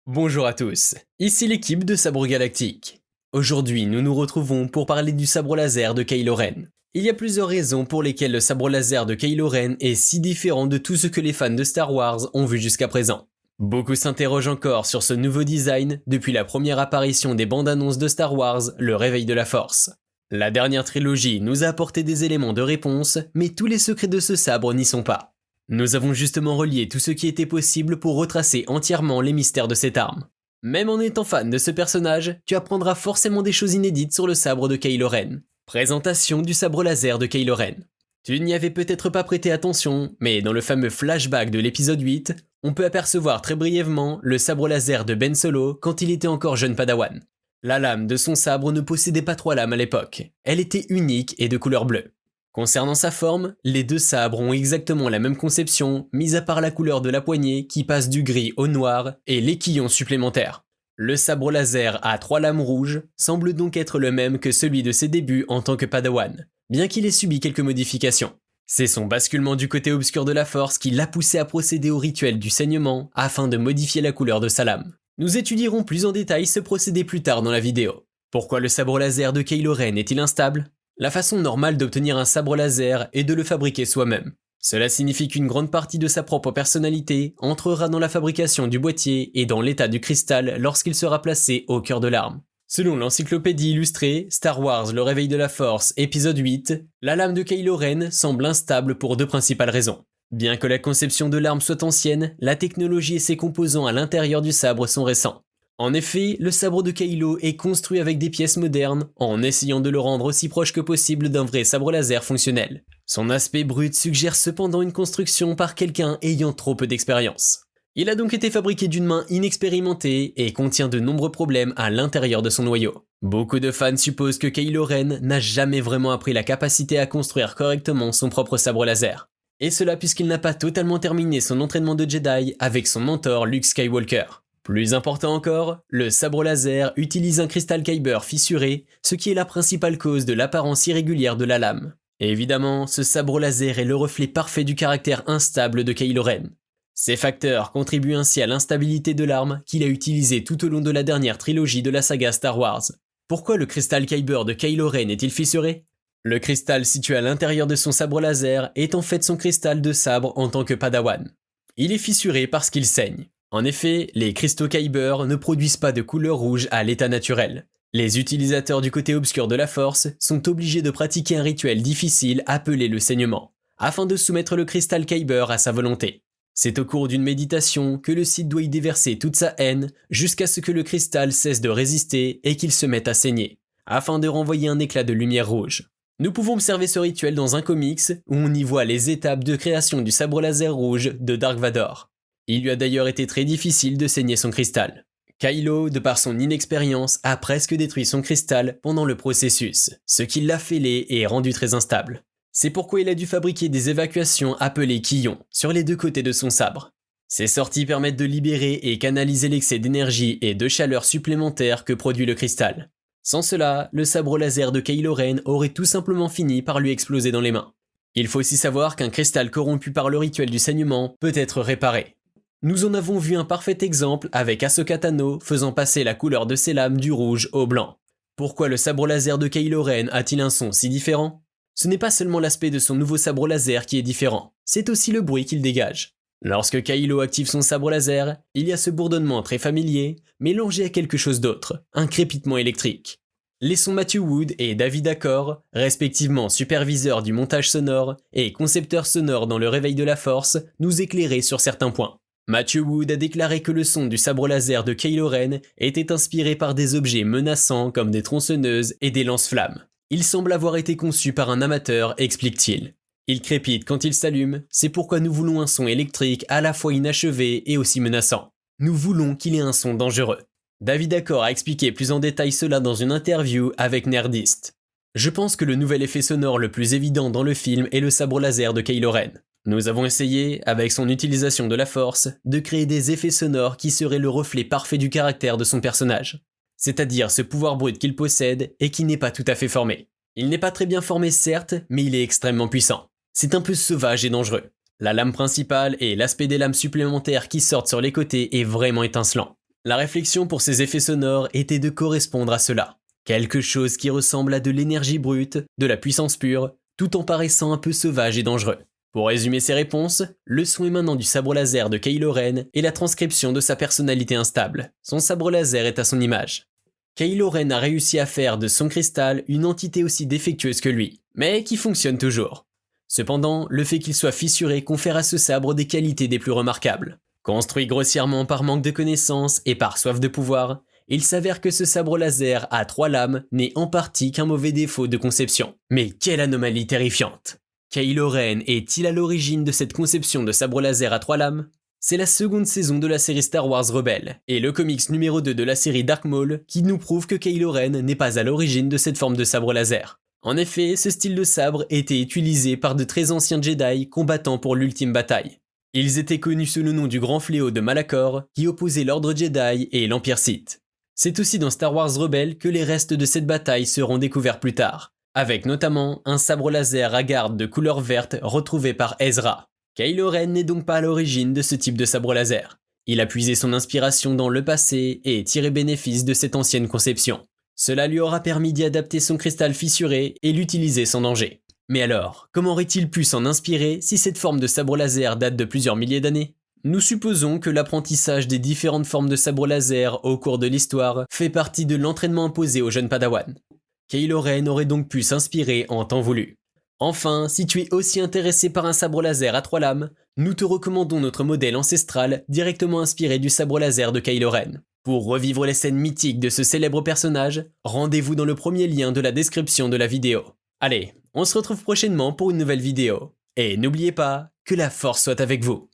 Bonjour à tous, ici l'équipe de Sabre Galactique. Aujourd'hui, nous nous retrouvons pour parler du sabre laser de Kylo Ren. Il y a plusieurs raisons pour lesquelles le sabre laser de Kylo Ren est si différent de tout ce que les fans de Star Wars ont vu jusqu'à présent. Beaucoup s'interrogent encore sur ce nouveau design depuis la première apparition des bandes annonces de Star Wars, Le Réveil de la Force. La dernière trilogie nous a apporté des éléments de réponse, mais tous les secrets de ce sabre n'y sont pas. Nous avons justement relié tout ce qui était possible pour retracer entièrement les mystères de cette arme. Même en étant fan de ce personnage, tu apprendras forcément des choses inédites sur le sabre de Kylo Ren. Présentation du sabre laser de Kylo Ren. Tu n'y avais peut-être pas prêté attention, mais dans le fameux flashback de l'épisode 8, on peut apercevoir très brièvement le sabre laser de Ben Solo quand il était encore jeune Padawan. La lame de son sabre ne possédait pas 3 lames à l'époque, elle était unique et de couleur bleue. Concernant sa forme, les deux sabres ont exactement la même conception, mis à part la couleur de la poignée qui passe du gris au noir et l'équillon supplémentaire. Le sabre laser à 3 lames rouges semble donc être le même que celui de ses débuts en tant que Padawan, bien qu'il ait subi quelques modifications. C'est son basculement du côté obscur de la force qui l'a poussé à procéder au rituel du saignement afin de modifier la couleur de sa lame. Nous étudierons plus en détail ce procédé plus tard dans la vidéo. Pourquoi le sabre laser de Kylo Ren est-il instable ? La façon normale d'obtenir un sabre laser est de le fabriquer soi-même. Cela signifie qu'une grande partie de sa propre personnalité entrera dans la fabrication du boîtier et dans l'état du cristal lorsqu'il sera placé au cœur de l'arme. Selon l'encyclopédie illustrée Star Wars Le Réveil de la Force épisode 8, la lame de Kylo Ren semble instable pour 2 principales raisons. Bien que la conception de l'arme soit ancienne, la technologie et ses composants à l'intérieur du sabre sont récents. En effet, le sabre de Kylo est construit avec des pièces modernes, en essayant de le rendre aussi proche que possible d'un vrai sabre laser fonctionnel. Son aspect brut suggère cependant une construction par quelqu'un ayant trop peu d'expérience. Il a donc été fabriqué d'une main inexpérimentée et contient de nombreux problèmes à l'intérieur de son noyau. Beaucoup de fans supposent que Kylo Ren n'a jamais vraiment appris la capacité à construire correctement son propre sabre laser. Et cela puisqu'il n'a pas totalement terminé son entraînement de Jedi avec son mentor Luke Skywalker. Plus important encore, le sabre laser utilise un cristal Kyber fissuré, ce qui est la principale cause de l'apparence irrégulière de la lame. Et évidemment, ce sabre laser est le reflet parfait du caractère instable de Kylo Ren. Ces facteurs contribuent ainsi à l'instabilité de l'arme qu'il a utilisée tout au long de la dernière trilogie de la saga Star Wars. Pourquoi le cristal Kyber de Kylo Ren est-il fissuré ? Le cristal situé à l'intérieur de son sabre laser est en fait son cristal de sabre en tant que Padawan. Il est fissuré parce qu'il saigne. En effet, les cristaux Kyber ne produisent pas de couleur rouge à l'état naturel. Les utilisateurs du côté obscur de la force sont obligés de pratiquer un rituel difficile appelé le saignement, afin de soumettre le cristal Kyber à sa volonté. C'est au cours d'une méditation que le Sith doit y déverser toute sa haine jusqu'à ce que le cristal cesse de résister et qu'il se mette à saigner, afin de renvoyer un éclat de lumière rouge. Nous pouvons observer ce rituel dans un comics où on y voit les étapes de création du sabre laser rouge de Dark Vador. Il lui a d'ailleurs été très difficile de saigner son cristal. Kylo, de par son inexpérience, a presque détruit son cristal pendant le processus, ce qui l'a fêlé et rendu très instable. C'est pourquoi il a dû fabriquer des évacuations appelées quillons sur les 2 côtés de son sabre. Ces sorties permettent de libérer et canaliser l'excès d'énergie et de chaleur supplémentaire que produit le cristal. Sans cela, le sabre laser de Kylo Ren aurait tout simplement fini par lui exploser dans les mains. Il faut aussi savoir qu'un cristal corrompu par le rituel du saignement peut être réparé. Nous en avons vu un parfait exemple avec Ahsoka Tano faisant passer la couleur de ses lames du rouge au blanc. Pourquoi le sabre laser de Kylo Ren a-t-il un son si différent ? Ce n'est pas seulement l'aspect de son nouveau sabre laser qui est différent, c'est aussi le bruit qu'il dégage. Lorsque Kylo active son sabre laser, il y a ce bourdonnement très familier, mélangé à quelque chose d'autre, un crépitement électrique. Laissons Matthew Wood et David Acker, respectivement superviseurs du montage sonore et concepteurs sonores dans Le Réveil de la Force, nous éclairer sur certains points. Matthew Wood a déclaré que le son du sabre laser de Kylo Ren était inspiré par des objets menaçants comme des tronçonneuses et des lance-flammes. Il semble avoir été conçu par un amateur, explique-t-il. Il crépite quand il s'allume, c'est pourquoi nous voulons un son électrique à la fois inachevé et aussi menaçant. Nous voulons qu'il ait un son dangereux. David Acker a expliqué plus en détail cela dans une interview avec Nerdist. Je pense que le nouvel effet sonore le plus évident dans le film est le sabre laser de Kylo Ren. Nous avons essayé, avec son utilisation de la force, de créer des effets sonores qui seraient le reflet parfait du caractère de son personnage. C'est-à-dire ce pouvoir brut qu'il possède et qui n'est pas tout à fait formé. Il n'est pas très bien formé certes, mais il est extrêmement puissant. C'est un peu sauvage et dangereux. La lame principale et l'aspect des lames supplémentaires qui sortent sur les côtés est vraiment étincelant. La réflexion pour ces effets sonores était de correspondre à cela. Quelque chose qui ressemble à de l'énergie brute, de la puissance pure, tout en paraissant un peu sauvage et dangereux. Pour résumer ses réponses, le son émanant du sabre laser de Kylo Ren est la transcription de sa personnalité instable. Son sabre laser est à son image. Kylo Ren a réussi à faire de son cristal une entité aussi défectueuse que lui, mais qui fonctionne toujours. Cependant, le fait qu'il soit fissuré confère à ce sabre des qualités des plus remarquables. Construit grossièrement par manque de connaissances et par soif de pouvoir, il s'avère que ce sabre laser à 3 lames n'est en partie qu'un mauvais défaut de conception. Mais quelle anomalie terrifiante! Kylo Ren est-il à l'origine de cette conception de sabre laser à 3 lames? C'est la seconde saison de la série Star Wars Rebels, et le comics numéro 2 de la série Dark Maul qui nous prouve que Kylo Ren n'est pas à l'origine de cette forme de sabre laser. En effet, ce style de sabre était utilisé par de très anciens Jedi combattant pour l'ultime bataille. Ils étaient connus sous le nom du Grand Fléau de Malachor, qui opposait l'Ordre Jedi et l'Empire Sith. C'est aussi dans Star Wars Rebels que les restes de cette bataille seront découverts plus tard, avec notamment un sabre laser à garde de couleur verte retrouvé par Ezra. Kylo Ren n'est donc pas à l'origine de ce type de sabre laser. Il a puisé son inspiration dans le passé et tiré bénéfice de cette ancienne conception. Cela lui aura permis d'y adapter son cristal fissuré et l'utiliser sans danger. Mais alors, comment aurait-il pu s'en inspirer si cette forme de sabre laser date de plusieurs milliers d'années? Nous supposons que l'apprentissage des différentes formes de sabre laser au cours de l'histoire fait partie de l'entraînement imposé aux jeunes Padawan. Kylo Ren aurait donc pu s'inspirer en temps voulu. Enfin, si tu es aussi intéressé par un sabre laser à 3 lames, nous te recommandons notre modèle ancestral directement inspiré du sabre laser de Kylo Ren. Pour revivre les scènes mythiques de ce célèbre personnage, rendez-vous dans le premier lien de la description de la vidéo. Allez, on se retrouve prochainement pour une nouvelle vidéo. Et n'oubliez pas que la force soit avec vous.